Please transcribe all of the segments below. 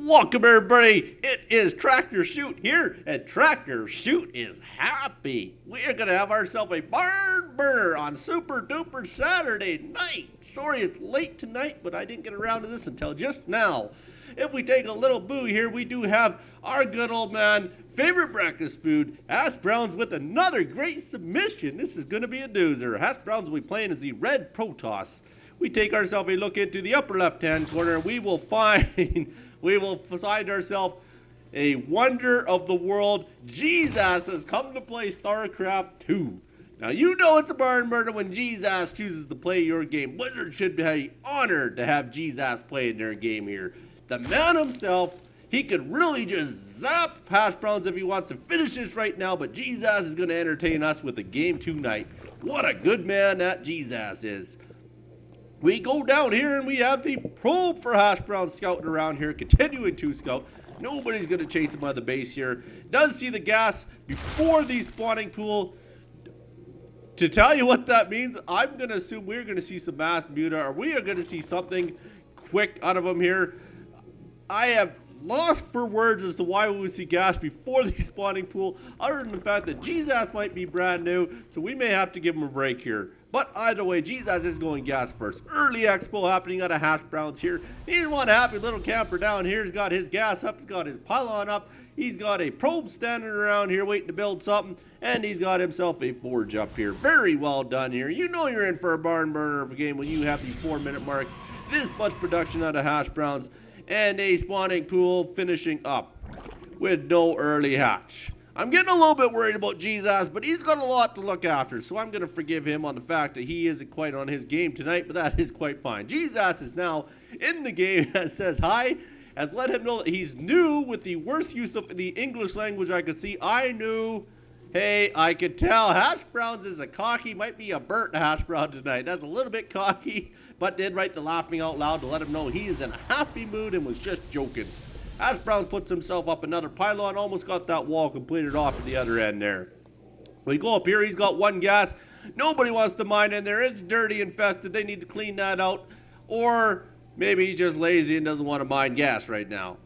Welcome everybody, it is Tractorchute here, and Tractorchute is happy. We are going to have ourselves a barn burner on Super Duper Saturday night. Sorry it's late tonight, but I didn't get around to this until just now. If we take a little boo here, we do have our good old man, favorite breakfast food, Hashbrowns with another great submission. This is going to be a doozer. Hashbrowns will be playing as the red Protoss. We take ourselves a look into the upper left-hand corner, and we will find ourselves a wonder of the world. JESAS has come to play Starcraft 2. Now, you know it's a barn burner when JESAS chooses to play your game. Blizzard should be honored to have JESAS play in their game here. The man himself, he could really just zap Hashbrowns if he wants to finish this right now, but JESAS is going to entertain us with a game tonight. What a good man that JESAS is. We go down here and we have the probe for Hashbrowns scouting around here, continuing to scout. Nobody's going to chase him on the base here. Does see the gas before the spawning pool. To tell you what that means, I'm going to assume we're going to see some mass muta, or we are going to see something quick out of him here. I have lost for words as to why we would see gas before the spawning pool, other than the fact that JESAS might be brand new, so we may have to give him a break here. But either way, JESAS is going gas first. Early expo happening out of Hashbrowns here. He's one happy little camper down here. He's got his gas up. He's got his pylon up. He's got a probe standing around here waiting to build something. And he's got himself a forge up here. Very well done here. You know you're in for a barn burner of a game when you have the 4-minute mark. This much production out of Hashbrowns. And a spawning pool finishing up with no early hatch. I'm getting a little bit worried about JESAS, but he's got a lot to look after, so I'm going to forgive him on the fact that he isn't quite on his game tonight, but that is quite fine. JESAS is now in the game that says hi, has let him know that he's new with the worst use of the English language I could see. I knew, hey, I could tell. Hashbrowns is a cocky, might be a burnt Hashbrown tonight. That's a little bit cocky, but did write the laughing out loud to let him know he is in a happy mood and was just joking. Hashbrowns puts himself up another pylon, almost got that wall completed off at the other end there. We go up here, he's got one gas. Nobody wants to mine in there. It's dirty, infested. They need to clean that out. Or maybe he's just lazy and doesn't want to mine gas right now.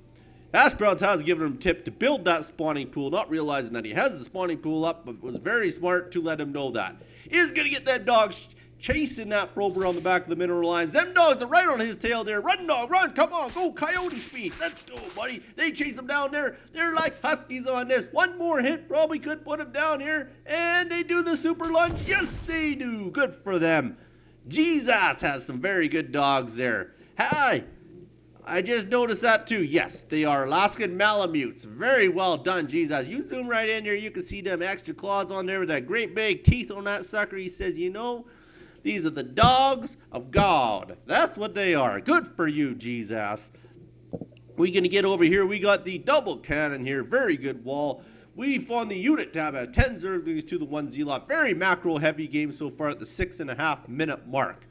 Hashbrowns has given him a tip to build that spawning pool, not realizing that he has the spawning pool up, but was very smart to let him know that. He's going to get that dog chasing that probe around the back of the mineral lines. Them dogs are right on his tail there. Run, dog, run. Come on, go coyote speed. Let's go, buddy. They chase him down there. They're like huskies on this. One more hit probably could put him down here. And they do the super lunge. Yes, they do. Good for them. JESAS has some very good dogs there. Hi. I just noticed that too. Yes, they are Alaskan Malamutes. Very well done, JESAS. You zoom right in there. You can see them extra claws on there with that great big teeth on that sucker. He says, you know, these are the dogs of God. That's what they are. Good for you, JESAS. We're going to get over here. We got the double cannon here. Very good wall. We found the unit tab at 10 Zerglings to the 1 Zealot. Very macro heavy game so far at the 6.5 minute mark.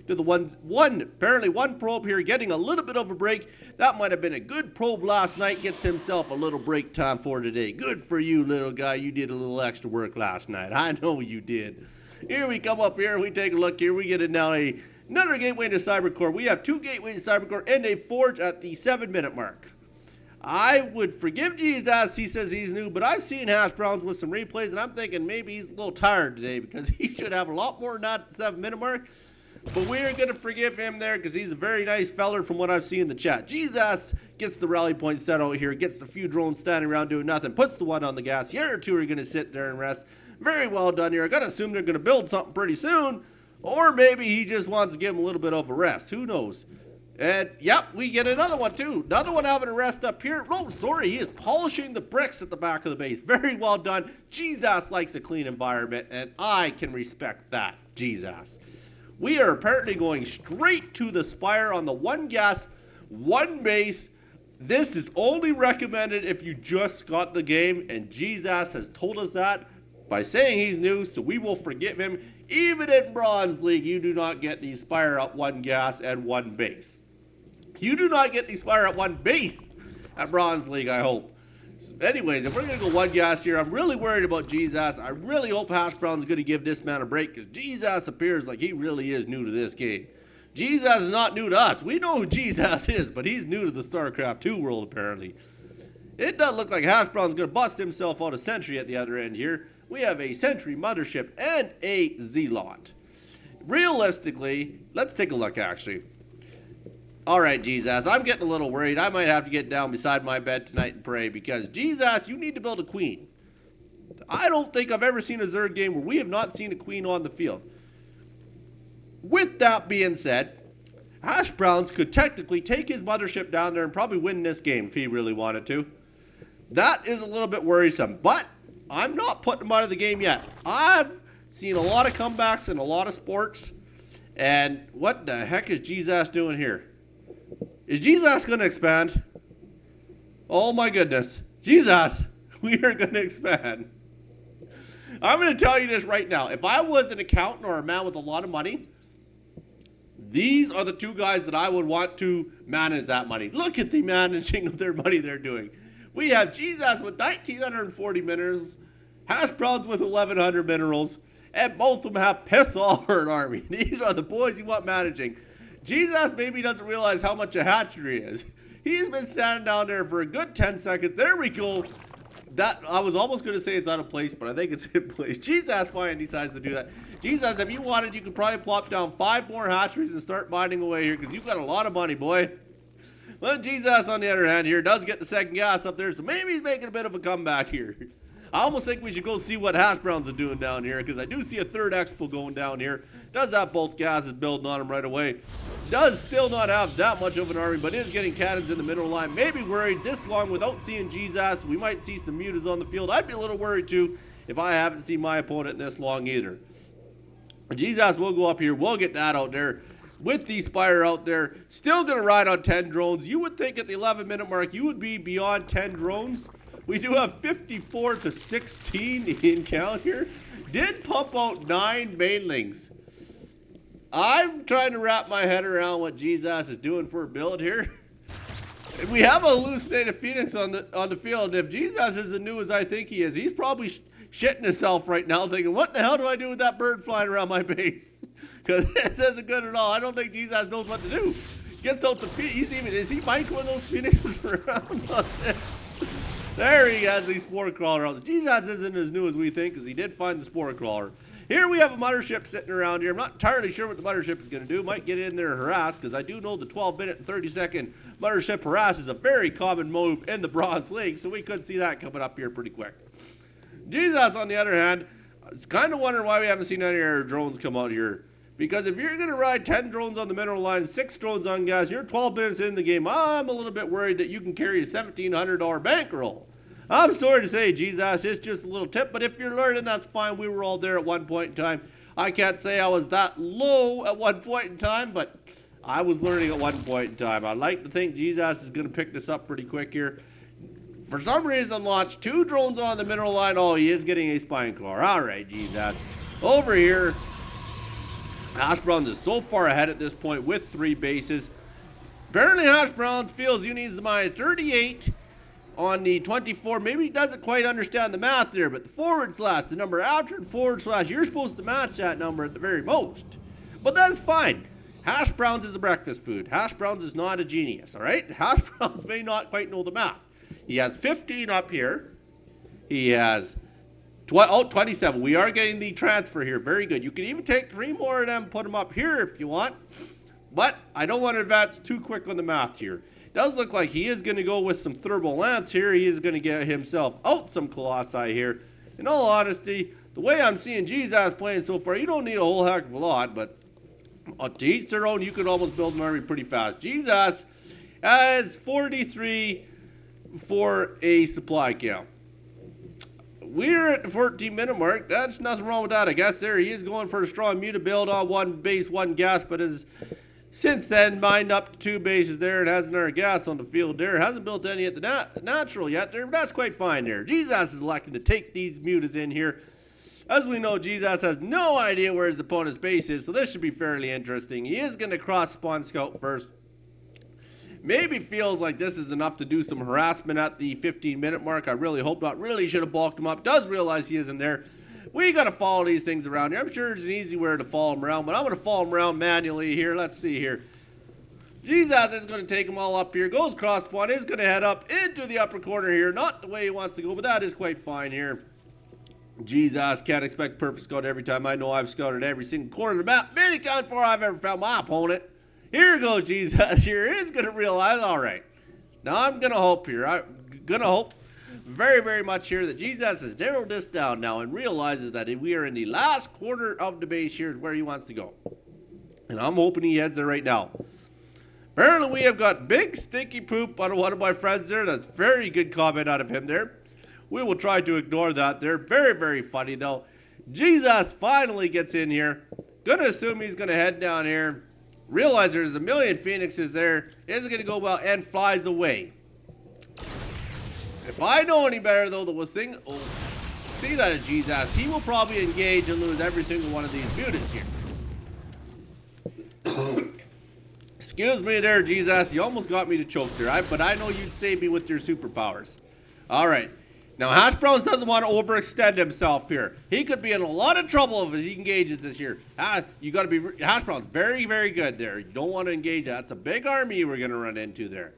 To the apparently one probe here getting a little bit of a break. That might have been a good probe last night. Gets himself a little break time for today. Good for you, little guy. You did a little extra work last night. I know you did. Here we come up here, we take a look here, we get it now another gateway to Cybercore. We have 2 gateways to Cybercore and a forge at the 7-minute mark. I would forgive JESAS, he says he's new, but I've seen Hashbrowns with some replays, and I'm thinking maybe he's a little tired today because he should have a lot more than that at the 7-minute mark. But we're going to forgive him there because he's a very nice feller from what I've seen in the chat. JESAS gets the rally point set out here, gets a few drones standing around doing nothing, puts the one on the gas. The other 2 are going to sit there and rest. Very well done here. I gotta assume they're gonna build something pretty soon, or maybe he just wants to give him a little bit of a rest. Who knows? And yep, we get another one too. Another one having a rest up here. Oh, sorry, he is polishing the bricks at the back of the base. Very well done. JESAS likes a clean environment, and I can respect that. JESAS. We are apparently going straight to the spire on the 1 gas, 1 base. This is only recommended if you just got the game, and JESAS has told us that by saying he's new, so we will forgive him. Even in Bronze League, you do not get the Spire at 1 gas and 1 base. You do not get the Spire at 1 base at Bronze League, I hope. So anyways, if we're going to go 1 gas here, I'm really worried about JESAS. I really hope Hashbrown's going to give this man a break because JESAS appears like he really is new to this game. JESAS is not new to us. We know who JESAS is, but he's new to the Starcraft 2 world, apparently. It does look like Hashbrowns going to bust himself out a sentry at the other end here. We have a sentry mothership and a Zealot. Realistically, let's take a look, actually. Alright, JESAS, I'm getting a little worried. I might have to get down beside my bed tonight and pray, because JESAS, you need to build a queen. I don't think I've ever seen a Zerg game where we have not seen a queen on the field. With that being said, Hashbrowns could technically take his mothership down there and probably win this game if he really wanted to. That is a little bit worrisome, but I'm not putting him out of the game yet. I've seen a lot of comebacks in a lot of sports, and what the heck is JESAS doing here? Is JESAS going to expand? Oh my goodness. JESAS, we are going to expand. I'm going to tell you this right now. If I was an accountant or a man with a lot of money, these are the two guys that I would want to manage that money. Look at the managing of their money they're doing. We have JESAS with 1,940 minerals, Hashbrowns with 1,100 minerals, and both of them have piss all for an army. These are the boys you want managing. JESAS maybe doesn't realize how much a hatchery is. He's been standing down there for a good 10 seconds. There we go. That I was almost going to say it's out of place, but I think it's in place. JESAS finally decides to do that. JESAS, if you wanted, you could probably plop down 5 more hatcheries and start mining away here, because you've got a lot of money, boy. Well, JESAS, on the other hand, here does get the second gas up there, so maybe he's making a bit of a comeback here. I almost think we should go see what Hashbrowns are doing down here, because I do see a third expo going down here. Does have both gases building on him right away. Does still not have that much of an army, but is getting cannons in the middle line. Maybe worried this long without seeing JESAS. We might see some mutas on the field. I'd be a little worried too if I haven't seen my opponent this long either. JESAS will go up here. We'll get that out there. With the Spire out there, still going to ride on 10 drones. You would think at the 11-minute mark you would be beyond 10 drones. We do have 54 to 16 in count here. Did pump out 9 mainlings. I'm trying to wrap my head around what JESAS is doing for a build here. We have a hallucinated Phoenix on the field. If JESAS is as new as I think he is, he's probably shitting himself right now, thinking, what the hell do I do with that bird flying around my base? Because this isn't good at all. I don't think JESAS knows what to do. Gets out the is he microing those Phoenixes around on this? There he has the Spore Crawler out. JESAS isn't as new as we think, because he did find the Spore Crawler. Here we have a mothership sitting around here. I'm not entirely sure what the mothership is going to do. Might get in there and harass, because I do know the 12-minute and 30-second mothership harass is a very common move in the Bronze League, so we could see that coming up here pretty quick. JESAS, on the other hand, is kind of wondering why we haven't seen any of our drones come out here. Because if you're going to ride 10 drones on the mineral line, 6 drones on gas, you're 12 minutes in the game, I'm a little bit worried that you can carry a $1,700 bankroll. I'm sorry to say, JESAS, it's just a little tip, but if you're learning, that's fine. We were all there at one point in time. I can't say I was that low at one point in time, but I was learning at one point in time. I'd like to think JESAS is going to pick this up pretty quick here. For some reason, launched 2 drones on the mineral line. Oh, he is getting a spine core. All right, JESAS. Over here, Hashbrowns is so far ahead at this point with 3 bases. Apparently, Hashbrowns feels he needs to mine 38 on the 24. Maybe he doesn't quite understand the math there, but the forward slash, the number after the forward slash, you're supposed to match that number at the very most. But that's fine. Hashbrowns is a breakfast food. Hashbrowns is not a genius, all right? Hashbrowns may not quite know the math. He has 15 up here. He has 27. We are getting the transfer here. Very good. You can even take 3 more of them, put them up here if you want. But I don't want to advance too quick on the math here. It does look like he is going to go with some Thermal Lance here. He is going to get himself out some Colossi here. In all honesty, the way I'm seeing JESAS playing so far, you don't need a whole heck of a lot, but to each their own, you could almost build an army pretty fast. JESAS has 43 for a supply count. We're at the 14-minute mark. That's nothing wrong with that, I guess. There he is going for a strong muta build on 1 base, 1 gas, but has since then mined up to 2 bases there and has another gas on the field there. Hasn't built any at the natural yet there, but that's quite fine there. JESAS is electing to take these mutas in here. As we know, JESAS has no idea where his opponent's base is, so this should be fairly interesting. He is going to cross spawn scout first. Maybe feels like this is enough to do some harassment at the 15-minute mark. I really hope not. Really should have bulked him up. Does realize he isn't there. We got to follow these things around here. I'm sure there's an easy way to follow them around, but I'm going to follow them around manually here. Let's see here. Jesus is going to take them all up here. Goes cross spawn. Is going to head up into the upper corner here. Not the way he wants to go, but that is quite fine here. Jesus, can't expect perfect scout every time. I know I've scouted every single corner of the map many times before I've ever found my opponent. Here goes Jesus. Here is going to realize, all right. Now I'm going to hope here. I'm going to hope very, very much here that Jesus has narrowed this down now and realizes that if we are in the last quarter of the base here is where he wants to go. And I'm hoping he heads there right now. Apparently we have got big stinky poop out of one of my friends there. That's very good comment out of him there. We will try to ignore that. They're very, very funny though. Jesus finally gets in here. Gonna assume he's gonna head down here. Realize there's a million phoenixes there. Isn't gonna go well and flies away. If I know any better though, the thing see that of Jesus, he will probably engage and lose every single one of these mutants here. Excuse me there, Jesus. You almost got me to choke there, but I know you'd save me with your superpowers. All right. Now, Hashbrowns doesn't want to overextend himself here. He could be in a lot of trouble if he engages this year. You got to be Hashbrowns very, very good there. You don't want to engage that. That's a big army we're going to run into there.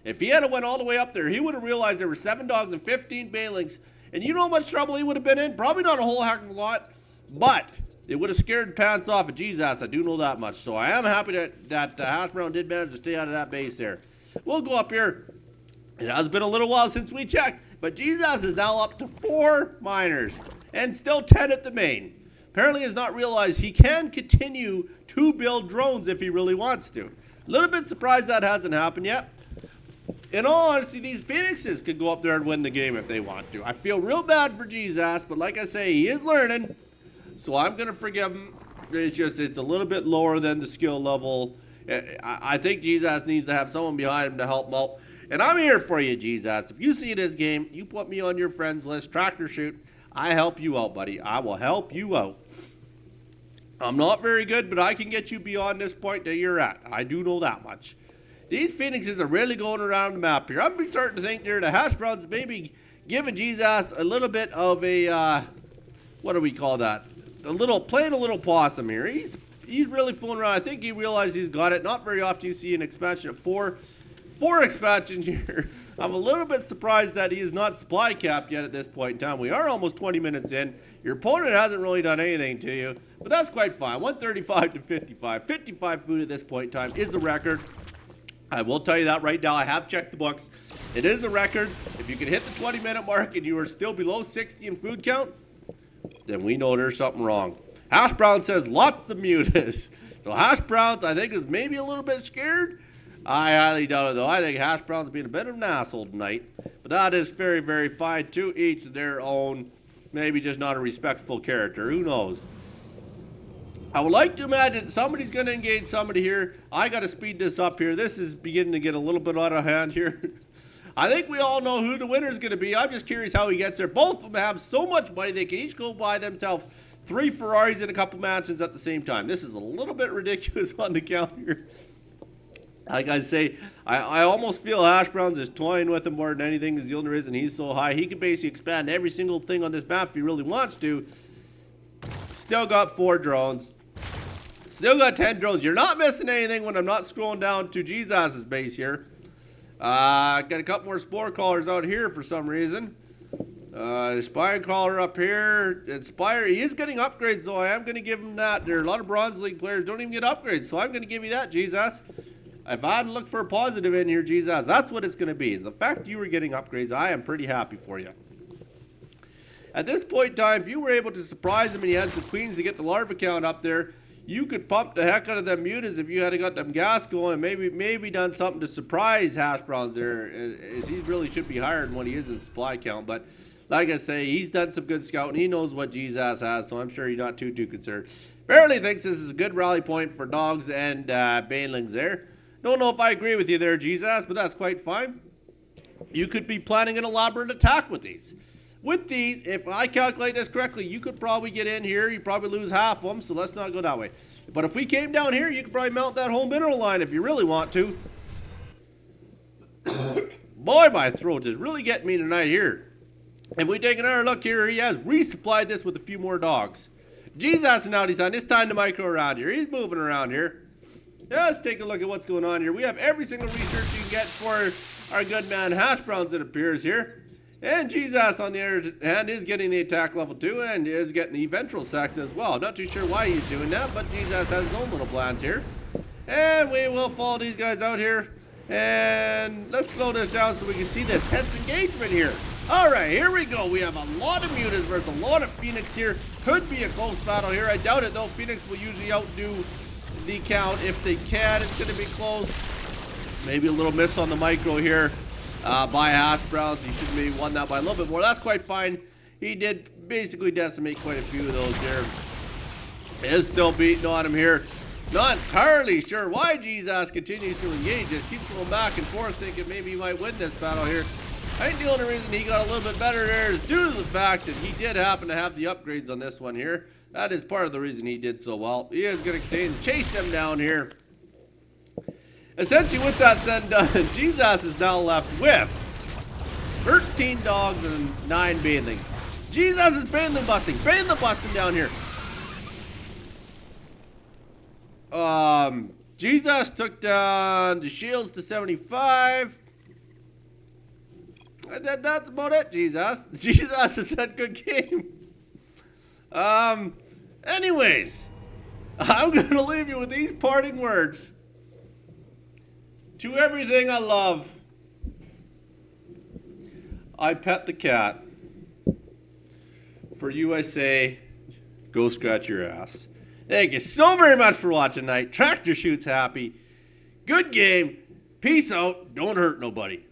If he had went all the way up there, he would have realized there were 7 dogs and 15 banelings. And you know how much trouble he would have been in? Probably not a whole heck of a lot, but it would have scared pants off of Jesus. I do know that much. So I am happy that Hashbrown did manage to stay out of that base there. We'll go up here. It has been a little while since we checked, but Jesus is now up to 4 miners and still 10 at the main. Apparently has not realized he can continue to build drones if he really wants to. A little bit surprised that hasn't happened yet. In all honesty, these Phoenixes could go up there and win the game if they want to. I feel real bad for Jesus, but like I say, he is learning. So I'm going to forgive him. It's just, it's a little bit lower than the skill level. I think Jesus needs to have someone behind him to help him out. And I'm here for you, Jesus. If you see this game, you put me on your friends list, tractorchute. I help you out, buddy. I will help you out. I'm not very good, but I can get you beyond this point that you're at. I do know that much. These Phoenixes are really going around the map here. I'm starting to think there the Hashbrowns maybe giving Jesus a little bit of a, what do we call that? Playing a little possum here. He's really fooling around. I think he realized he's got it. Not very often you see an expansion of 4 expansion here. I'm a little bit surprised that he is not supply capped yet at this point in time. We are almost 20 minutes in. Your opponent hasn't really done anything to you, but that's quite fine. 135 to 55. 55 food at this point in time is a record. I will tell you that right now. I have checked the books. It is a record. If you can hit the 20-minute mark and you are still below 60 in food count, then we know there's something wrong. Hashbrown says lots of mutas. So Hashbrowns, I think, is maybe a little bit scared. I highly doubt it, though. I think Hashbrown's being a bit of an asshole tonight. But that is very, very fine. To each their own. Maybe just not a respectful character. Who knows? I would like to imagine somebody's going to engage somebody here. I got to speed this up here. This is beginning to get a little bit out of hand here. I think we all know who the winner is going to be. I'm just curious how he gets there. Both of them have so much money they can each go buy themselves 3 Ferraris and a couple mansions at the same time. This is a little bit ridiculous on the count here. Like I say, I almost feel Hashbrowns is toying with him more than anything because the only reason he's so high. He could basically expand every single thing on this map if he really wants to. Still got 4 drones. Still got 10 drones. You're not missing anything when I'm not scrolling down to Jesus' base here. Got a couple more spore crawlers out here for some reason. Spire crawler up here. Spire, he is getting upgrades, so I am going to give him that. There are a lot of Bronze League players don't even get upgrades, so I'm going to give you that, Jesus. If I had to look for a positive in here, Jesus, that's what it's going to be. The fact you were getting upgrades, I am pretty happy for you. At this point in time, if you were able to surprise him and he had some queens to get the larva count up there, you could pump the heck out of them mutas if you had got them gas going and maybe done something to surprise Hashbrowns there, as he really should be higher than what he is in supply count. But like I say, he's done some good scouting. He knows what Jesus has, so I'm sure he's not too concerned. Apparently thinks this is a good rally point for dogs and banelings there. Don't know if I agree with you there, Jesus, but that's quite fine. You could be planning an elaborate attack with these. With these, if I calculate this correctly, you could probably get in here. You probably lose half of them, so let's not go that way. But if we came down here, you could probably mount that whole mineral line if you really want to. Boy, my throat is really getting me tonight here. If we take another look here, he has resupplied this with a few more dogs. Jesus and Audi-san, it's time to micro around here. He's moving around here. Let's take a look at what's going on here. We have every single research you can get for our good man Hashbrowns, it appears here. And Jesus, on the other hand, is getting the attack level 2 and is getting the ventral sex as well. Not too sure why he's doing that, but Jesus has his own little plans here. And we will follow these guys out here. And let's slow this down so we can see this tense engagement here. Alright, here we go. We have a lot of Mutas versus a lot of Phoenix here. Could be a close battle here. I doubt it though. Phoenix will usually outdo the count if they can. It's going to be close. Maybe a little miss on the micro here by Hashbrowns. He should have maybe won that by a little bit more. That's quite fine. He did basically decimate quite a few of those here. Is still beating on him here. Not entirely sure why Jesus continues to engage. Just keeps going back and forth, thinking maybe he might win this battle here. I think the only reason he got a little bit better there is due to the fact that he did happen to have the upgrades on this one here. That is part of the reason he did so well. He is going to chase them down here. Essentially, with that said and done, Jesus is now left with 13 dogs and 9 bathing. Jesus is bathing busting down here. Jesus took down the shields to 75. And then that's about it, Jesus. Jesus has said good game. Anyways, I'm going to leave you with these parting words. To everything I love, I pet the cat. For you I say, go scratch your ass. Thank you so very much for watching tonight. Tractor Chute's happy. Good game. Peace out. Don't hurt nobody.